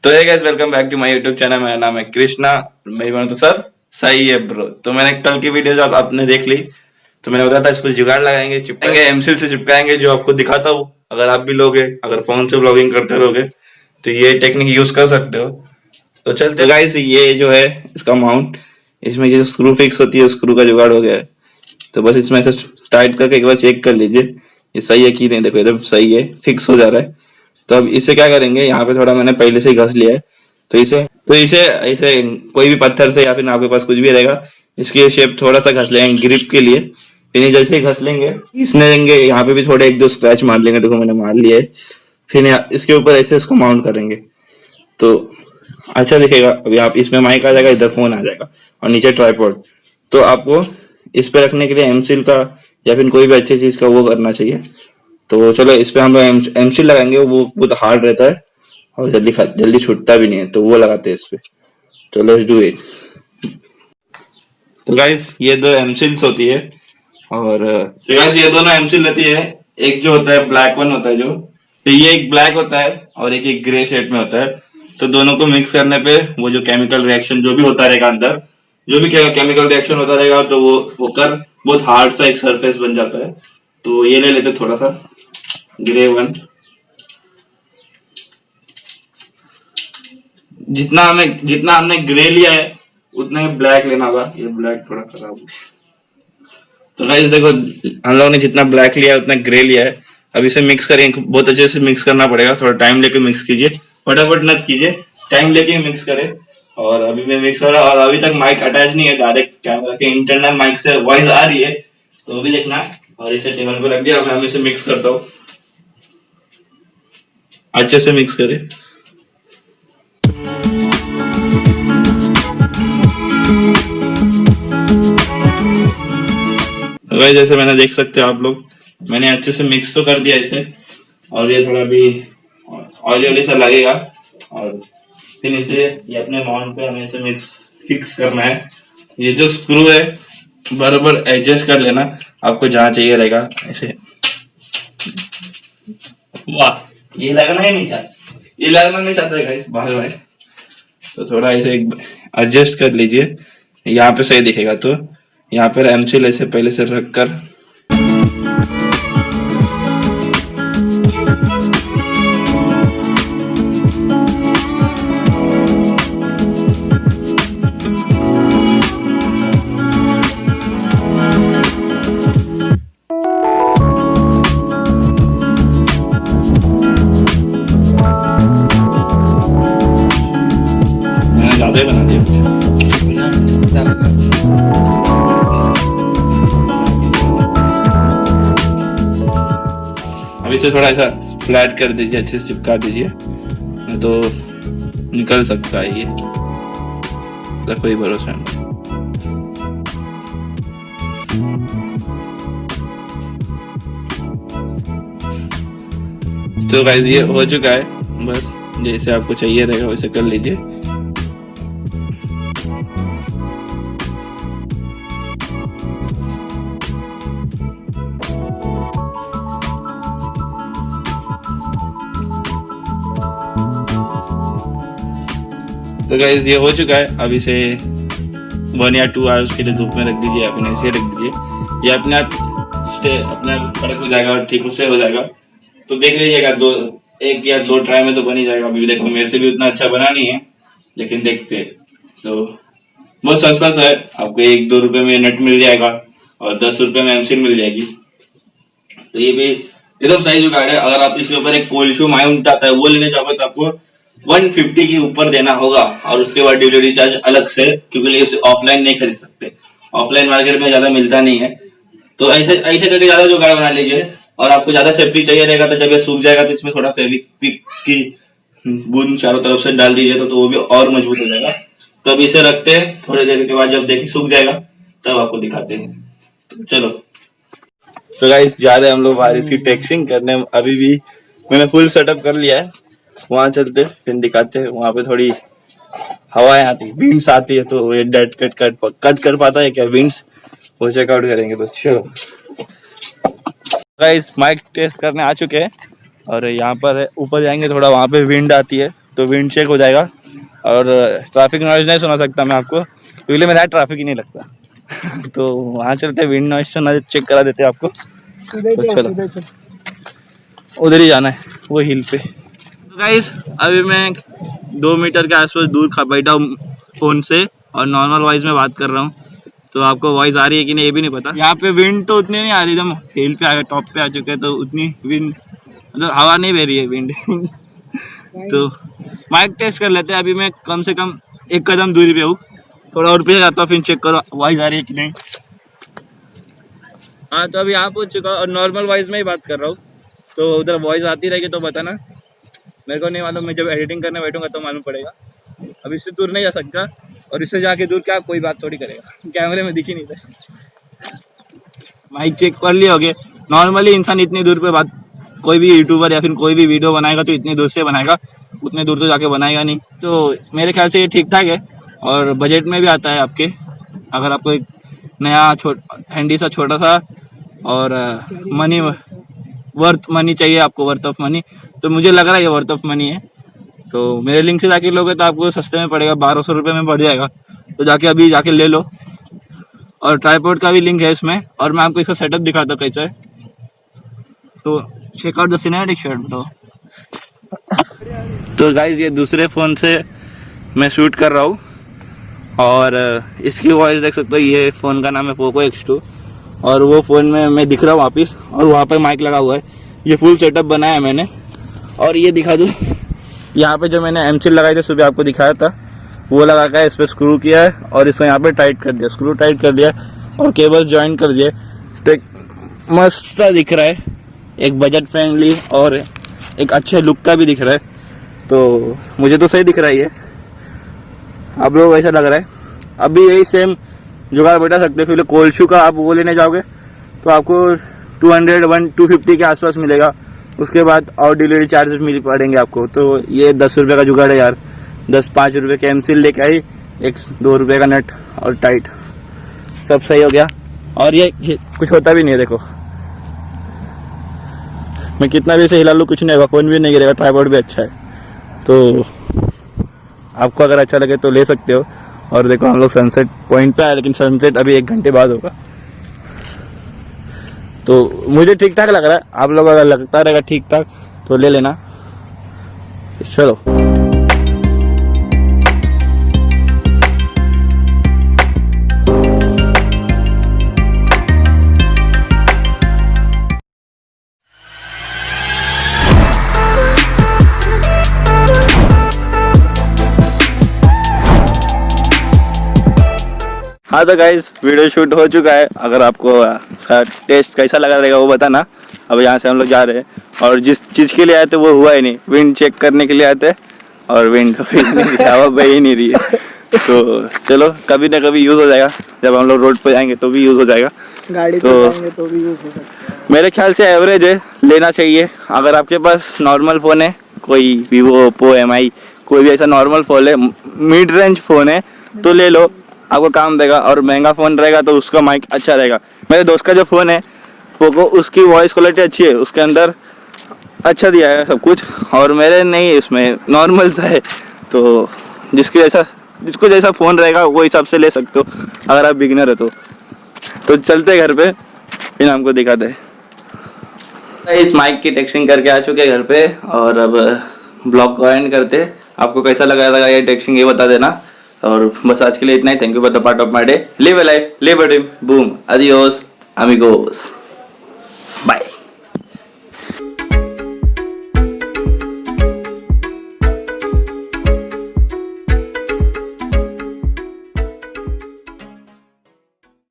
तो है guys, welcome back to my YouTube channel. मेरा नाम है कृष्णा। मेरी बात तो सब सही है ब्रो। तो मैंने कल की वीडियो जब आपने देख ली तो मैंने बताया था इसको जुगाड़ लगाएंगे, चिपकाएंगे, एमसील से चिपकाएंगे, जो आपको दिखाता हूँ। अगर आप भी लोगे, अगर फोन से ब्लॉगिंग करते रहोगे तो ये टेक्निक यूज कर सकते हो। तो चलते तो गाइस, ये जो है इसका माउंट, इसमें जो स्क्रू फिक्स होती है स्क्रू का जुगाड़ हो गया है। तो बस इसमें ऐसे टाइट करके एक बार चेक कर लीजिए ये सही है कि नहीं। देखो एकदम सही है, फिक्स हो जा रहा है। तो अब इसे क्या करेंगे, यहाँ पे थोड़ा मैंने पहले से ही घस लिया है। तो इसे इसे कोई भी पत्थर से या फिर आपके पास कुछ भी रहेगा, इसकी शेप थोड़ा सा घस लेंगे ग्रिप के लिए। फिर जैसे ही घस लेंगे, इसने लेंगे यहाँ पे भी थोड़े एक दो स्क्रैच मार लेंगे। देखो मैंने मार लिया है। फिर इसके ऊपर ऐसे इसको माउंट करेंगे तो अच्छा दिखेगा। अभी आप इसमें माइक आ जाएगा, इधर फोन आ जाएगा और नीचे ट्राइपॉड। तो आपको इस पे रखने के लिए एमसील का या फिर कोई भी अच्छी चीज का वो करना चाहिए। तो चलो इस पे हम लोग एमसील लगाएंगे। वो बहुत हार्ड रहता है और जल्दी छूटता भी नहीं है, तो वो लगाते हैं इस पे। तो लेट्स डू इट। तो गाइस, ये दो एमसील्स होती है और तो गाइस ये दोनों एमसील रहती है। एक जो होता है ब्लैक वन होता है जो, तो ये एक ब्लैक होता है और एक ग्रे शेड में होता है। तो दोनों को मिक्स करने पे वो जो केमिकल रिएक्शन जो भी होता रहेगा अंदर, जो भी केमिकल रिएक्शन होता रहेगा, तो वो होकर बहुत हार्ड सा एक सरफेस बन जाता है। तो ये ले लेते थोड़ा सा ग्रे वन। जितना हमने ग्रे लिया है उतना ही ब्लैक लेना होगा। ये ब्लैक थोड़ा खराब है। तो गाइस देखो, हम लोगों ने जितना ब्लैक लिया है उतना ग्रे लिया है। अब इसे मिक्स करेंगे, बहुत अच्छे से मिक्स करना पड़ेगा। थोड़ा टाइम लेके मिक्स कीजिए, फटाफट मत कीजिए, टाइम लेके मिक्स करें। और अभी मैं मिक्स हो रहा है और अभी तक माइक अटैच नहीं है, डायरेक्ट कैमरा के इंटरनल माइक से वॉइस आ रही है, तो भी देखना। और इसे टेबल पे रख दिया, मैं इसे मिक्स करता हूँ। अच्छे से मिक्स करें। तो भाई जैसे मैंने देख सकते हो आप लोग, मैंने अच्छे से मिक्स तो कर दिया इसे। और ये थोड़ा भी ऑयली सा लगेगा और फिर इसे ये अपने माउंट पे हमें इसे फिक्स करना है। ये जो स्क्रू है बराबर एडजस्ट कर लेना, आपको जहां चाहिए रहेगा ऐसे। वाह, ये लगना ही नहीं चाहता, ये लगना नहीं चाहता है गाइस बाहर में। तो थोड़ा इसे एडजस्ट कर लीजिए, यहाँ पे सही दिखेगा। तो यहाँ पर एमसील ऐसे पहले से रखकर मैंने ज्यादा ही बना दिया। अब इसे थोड़ा ऐसा फ्लैट कर दीजिए, अच्छे से चिपका दीजिए, नहीं तो निकल सकता है ये, तो कोई भरोसा नहीं। तो गाइस ये हो चुका है, बस जैसे आपको चाहिए रहेगा वैसे कर लीजिए। तो गाइस ये हो चुका है। अब इसे 1 या 2 आवर्स के लिए धूप में रख दीजिए या फिर ऐसे रख दीजिए। ये अपने आप कड़क हो जाएगा और ठीक उससे हो जाएगा। तो देख लीजिएगा, 1 या 2 ट्राई में तो बन ही जाएगा। अभी देखो मेरे से भी उतना अच्छा बना नहीं है, लेकिन देखते। तो बहुत सस्ता सा है, आपको 1-2 रुपए में नट मिल जाएगा और 10 रुपए में एमसील मिल जाएगी। तो ये भी एकदम सही जुगाड़ है। अगर आप इसके ऊपर एक कोल शू माउंट आता है वो लेने जाओगे तो आपको 150 के ऊपर देना होगा और उसके बाद डिलीवरी चार्ज अलग से, क्योंकि इसे ऑफलाइन नहीं खरीद सकते, ऑफलाइन मार्केट में ज्यादा मिलता नहीं है। तो ऐसे करके ज्यादा जुगाड़ बना लीजिए। और आपको ज्यादा सेफ्टी चाहिए रहेगा तो जब ये सूख जाएगा तो इसमें थोड़ा फेविक्विक की बूंद चारों तरफ से डाल दीजिए, तो वो भी और मजबूत हो जाएगा। तो अब इसे रखते हैं, थोड़ी देर के बाद जब देखिए सूख जाएगा तब आपको दिखाते हैं। तो चलो। तो गाइस जा रहे हैं हम लोग बारिश की टेक्सटिंग करने। अभी भी मैंने फुल सेटअप कर लिया है, वहां चलते फिर दिखाते हैं। वहां पे थोड़ी हवाएं आती, विंड्स आती है, तो ये डेड कट कर पाता है क्या विंड्स, वो चेकआउट करेंगे। तो चलो गाइस, माइक टेस्ट करने आ चुके हैं और यहाँ पर ऊपर जाएंगे थोड़ा, वहां पे विंड आती है तो विंड चेक हो जाएगा। और ट्रैफिक नॉइज नहीं सुना सकता मैं आपको, क्योंकि मेरा ट्रैफिक ही नहीं लगता। तो वहाँ चलते विंड नॉइज सुना चेक करा देते आपको। तो चलो उधर ही जाना है, वो हिल पे। तो गाइस अभी मैं 2 मीटर के आसपास दूर बैठा हूँ फ़ोन से और नॉर्मल वॉइस में बात कर रहा हूँ। तो आपको वॉइस आ रही है कि नहीं ये भी नहीं पता। यहाँ पे विंड तो उतनी नहीं आ रही, जब हिल पे आ गए टॉप पे आ चुके हैं तो उतनी विंड मतलब हवा नहीं बह रही है विंड। तो माइक टेस्ट कर लेते हैं। अभी मैं कम से कम 1 कदम दूरी पे हूँ, थोड़ा और पीछे जाता हूँ फिर चेक करो वॉइस आ रही है कि नहीं। हाँ तो अभी यहाँ पहुँच चुका और नॉर्मल वॉइस में ही बात कर रहा हूँ। तो उधर वॉइस आती रहेगी तो बताना, मेरे को नहीं मालूम, मैं जब एडिटिंग करने बैठूंगा तो मालूम पड़ेगा। अब इससे दूर नहीं जा सकता, और इससे जाके दूर क्या कोई बात थोड़ी करेगा, कैमरे में दिख ही नहीं रहा। माइक चेक कर लिए होगे। नॉर्मली इंसान इतनी दूर पे बात, कोई भी यूट्यूबर या फिर कोई भी वीडियो बनाएगा तो इतनी दूर से बनाएगा, उतने दूर तो जाके बनाएगा नहीं। तो मेरे ख्याल से ये ठीक ठाक है और बजट में भी आता है आपके। अगर आपको एक नया हैंडी सा छोटा सा और मनी वर्थ मनी चाहिए आपको, वर्थ ऑफ मनी, तो मुझे लग रहा है ये वर्थ ऑफ मनी है। तो मेरे लिंक से जाके लोगे तो आपको सस्ते में पड़ेगा, 1200 रुपये में पड़ जाएगा। तो जाके अभी जाके ले लो। और ट्राइपॉड का भी लिंक है इसमें, और मैं आपको इसका सेटअप दिखाता हूँ कैसा है। तो check out the cinematic shot bro. तो गाइज ये दूसरे फ़ोन से मैं शूट कर रहा हूँ और इसकी वॉइस देख सकते हो। ये फ़ोन का नाम है पोको X2 और वो फ़ोन में मैं दिख रहा हूँ वापिस, और वहाँ पे माइक लगा हुआ है। ये फुल सेटअप बनाया है मैंने। और ये दिखा दूँ, यहाँ पे जो मैंने एमसील लगाई थी सुबह आपको दिखाया था, वो लगा कर इस पर स्क्रू किया है और इसको यहाँ पे टाइट कर दिया, स्क्रू टाइट कर दिया और केबल ज्वाइन कर दिए। तो एक मस्त सा दिख रहा है, एक बजट फ्रेंडली और एक अच्छे लुक का भी दिख रहा है। तो मुझे तो सही दिख रहा है ये, आप लोगों को ऐसा लग रहा है। अभी यही सेम जुगाड़ बैठा सकते हो। फिर कोल्ड शू का आप वो लेने जाओगे तो आपको 250 के आसपास मिलेगा। उसके बाद और डिलीवरी चार्जेस मिल पड़ेंगे आपको। तो ये 10 रुपये का जुगाड़ है यार। 10-5 रुपये के एमसील लेके आई, 1-2 रुपये का नट और टाइट, सब सही हो गया। और ये कुछ होता भी नहीं है, देखो मैं कितना भी इसे हिला लूँ कुछ नहीं होगा, फ़ोन भी नहीं गिरेगा, ट्राइपॉड भी अच्छा है। तो आपको अगर अच्छा लगे तो ले सकते हो। और देखो हम लोग सनसेट पॉइंट पे आए, लेकिन सनसेट अभी 1 घंटे बाद होगा। तो मुझे ठीक ठाक लग रहा है, आप लोग अगर लगता रहेगा ठीक ठाक तो ले लेना। चलो हाँ तो गाइस वीडियो शूट हो चुका है। अगर आपको टेस्ट कैसा लगा रहेगा वो बताना। अब यहाँ से हम लोग जा रहे हैं और जिस चीज़ के लिए आए थे वो हुआ ही नहीं। विंड चेक करने के लिए आए थे और विंड कभी नहीं हवा बह ही नहीं रही है। तो चलो कभी ना कभी यूज़ हो जाएगा, जब हम लोग रोड पर जाएंगे तो भी यूज़ हो जाएगा, गाड़ी तो जाएंगे तो भी यूज़ हो सकता है। मेरे ख्याल से एवरेज है, लेना चाहिए। अगर आपके पास नॉर्मल फ़ोन है, कोई वीवो, ओप्पो, MI, कोई भी ऐसा नॉर्मल फ़ोन है, मिड रेंज फ़ोन है, तो ले लो, आपको काम देगा। और महंगा फ़ोन रहेगा तो उसका माइक अच्छा रहेगा। मेरे दोस्त का जो फ़ोन है पोको, उसकी वॉइस क्वालिटी अच्छी है, उसके अंदर अच्छा दिया है सब कुछ, और मेरे नहीं है, इसमें नॉर्मल सा है। तो जिसको जैसा फ़ोन रहेगा वो हिसाब से ले सकते हो अगर आप बिगिनर है तो चलते घर पे, फिर हमको दिखाते हैं। इस माइक की टेक्सटिंग करके आ चुके घर पे और अब ब्लॉग को एंड करते। आपको कैसा लगा ये टेक्सटिंग ये बता देना। और बस आज के लिए इतना ही। Thank you for the part of my day. Live a life, live a dream, boom, adios amigos.